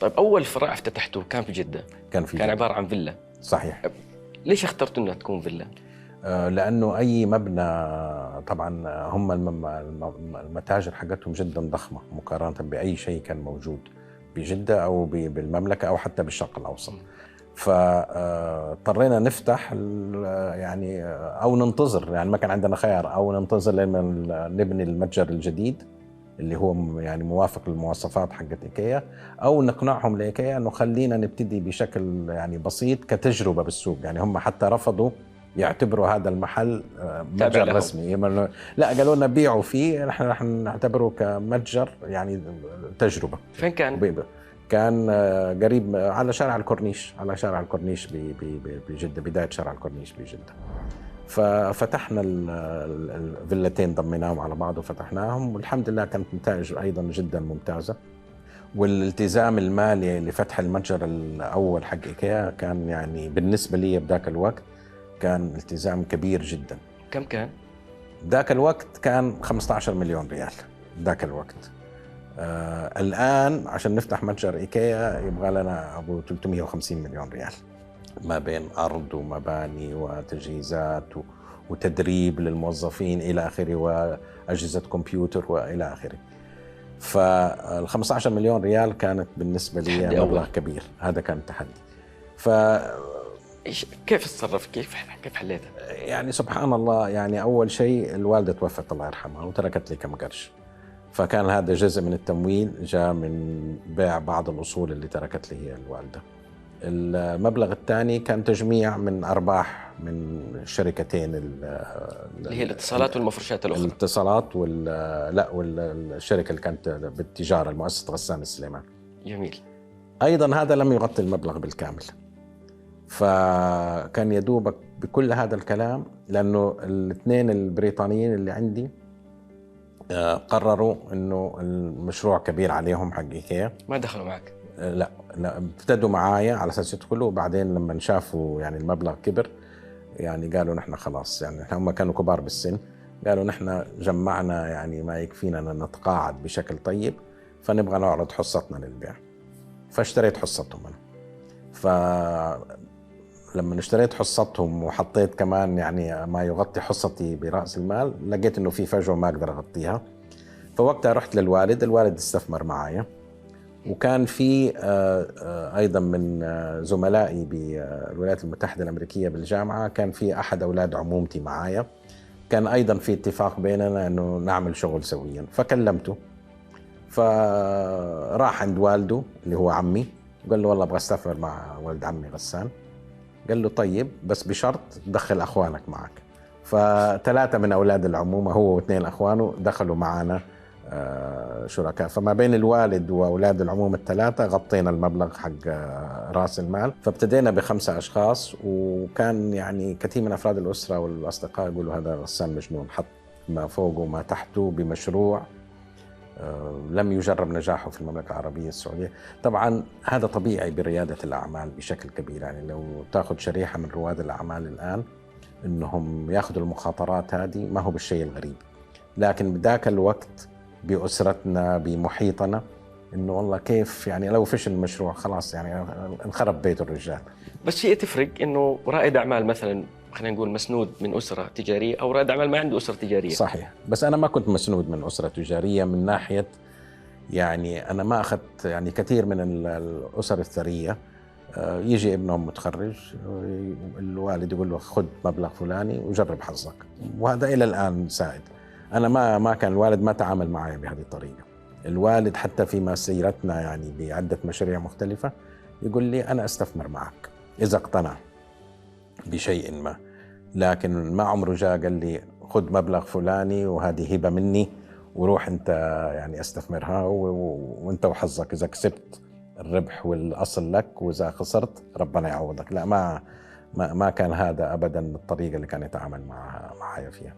طيب أول فرع افتتحته كان في جدة، كان في كان جدة. عبارة عن فيلا. صحيح. ليش اخترتوا أنها تكون فيلا؟ لأنه أي مبنى طبعا هم المتاجر حقتهم جدا ضخمة مقارنة بأي شيء كان موجود بجدة أو بالمملكة أو حتى بالشرق الأوسط. فاضطرينا نفتح يعني أو ننتظر، يعني ما كان عندنا خيار، أو ننتظر لما نبني المتجر الجديد اللي هو يعني موافق للمواصفات حقت إيكيا، أو نقنعهم لإيكيا أنه خلينا نبتدي بشكل يعني بسيط كتجربة بالسوق. يعني هم حتى رفضوا يعتبروا هذا المحل متجر رسمي. لا، قالوا لنا بيعوا فيه، نحن رح نعتبره كمتجر يعني تجربة. فين كان؟ كان قريب على شارع الكورنيش، على شارع الكورنيش بجدة، بداية شارع الكورنيش بجدة. ففتحنا الفيلتين، ضميناهم على بعض وفتحناهم، والحمد لله كانت نتائج أيضا جدا ممتازة. والالتزام المالي لفتح المتجر الأول حق إيكيا كان يعني بالنسبة لي بذاك الوقت كان التزام كبير جدا. كم كان؟ ذاك الوقت كان 15 مليون ريال ذاك الوقت. الآن عشان نفتح متجر إيكيا يبغى لنا أبو 350 مليون ريال، ما بين أرض ومباني وتجهيزات وتدريب للموظفين إلى آخره، وأجهزة كمبيوتر وإلى آخره. فال 15 مليون ريال كانت بالنسبة لي مبلغ كبير، هذا كان التحدي. كيف تصرف؟ كيف حليتها؟ يعني سبحان الله، يعني أول شيء الوالدة توفت الله يرحمها وتركت لي كم قرش، فكان هذا جزء من التمويل جاء من بيع بعض الأصول اللي تركت لي هي الوالدة. المبلغ الثاني كان تجميع من أرباح من الشركتين اللي هي الاتصالات والمفروشات الأخرى. الاتصالات والشركة اللي كانت بالتجارة، المؤسسة غسان السليمان. جميل. أيضا هذا لم يغطي المبلغ بالكامل، فكان يدوبك بكل هذا الكلام، لأنه الاثنين البريطانيين اللي عندي قرروا إنه المشروع كبير عليهم حق إيكيا. ما دخلوا معك؟ لا، ابتدوا معايا على أساس يدخلوا، وبعدين لما شافوا يعني المبلغ كبر يعني قالوا نحن خلاص، يعني هم كانوا كبار بالسن، قالوا نحن جمعنا يعني ما يكفينا أن نتقاعد بشكل طيب، فنبغى نعرض حصتنا للبيع. فاشتريت حصتهم أنا. فلما اشتريت حصتهم وحطيت كمان يعني ما يغطي حصتي برأس المال، لقيت إنه في فجوة ما أقدر أغطيها. فوقتها رحت للوالد، الوالد استثمر معايا، وكان في أيضا من زملائي بالولايات المتحدة الأمريكية بالجامعة، كان في أحد أولاد عمومتي معايا، كان أيضا في اتفاق بيننا أنه نعمل شغل سويا. فكلمته، فراح عند والده اللي هو عمي، قال له والله أبغى استثمر مع ولد عمي غسان. قال له طيب، بس بشرط تدخل أخوانك معك. ف3 من أولاد العمومة، هو و2 أخوانه، دخلوا معنا شركاء. فما بين الوالد وأولاد العمومة ال3 غطينا المبلغ حق رأس المال. فابتدينا ب5 أشخاص، وكان يعني كثير من أفراد الأسرة والأصدقاء يقولوا هذا غسان مجنون، حط ما فوقه وما تحته بمشروع لم يجرب نجاحه في المملكة العربية السعودية. طبعا هذا طبيعي بريادة الأعمال بشكل كبير، يعني لو تأخذ شريحة من رواد الأعمال الآن إنهم يأخذوا المخاطرات هذه ما هو بالشيء الغريب. لكن بذاك الوقت بأسرتنا بمحيطنا إنه والله كيف يعني لو فشل المشروع خلاص يعني انخرب بيت الرجال. بس شيء تفرق إنه رائد أعمال مثلا، خلينا نقول مسنود من أسرة تجارية، أو رائد أعمال ما عنده أسرة تجارية. صحيح، بس أنا ما كنت مسنود من أسرة تجارية، من ناحية يعني أنا ما أخذت يعني كثير من الأسر الثرية يجي ابنهم متخرج، الوالد يقول له خذ مبلغ فلاني وجرب حظك، وهذا إلى الآن سائد. أنا ما كان الوالد ما تعامل معي بهذه الطريقة. الوالد حتى في سيرتنا يعني بعدة مشاريع مختلفة يقول لي أنا أستثمر معك إذا اقتنع بشيء ما، لكن ما عمره جاء قال لي خذ مبلغ فلاني وهذه هبة مني وروح أنت يعني استثمرها وأنت وحظك، إذا كسبت الربح والأصل لك، وإذا خسرت ربنا يعوضك. لا، ما كان هذا أبدا الطريقة اللي كان يتعامل معها فيها.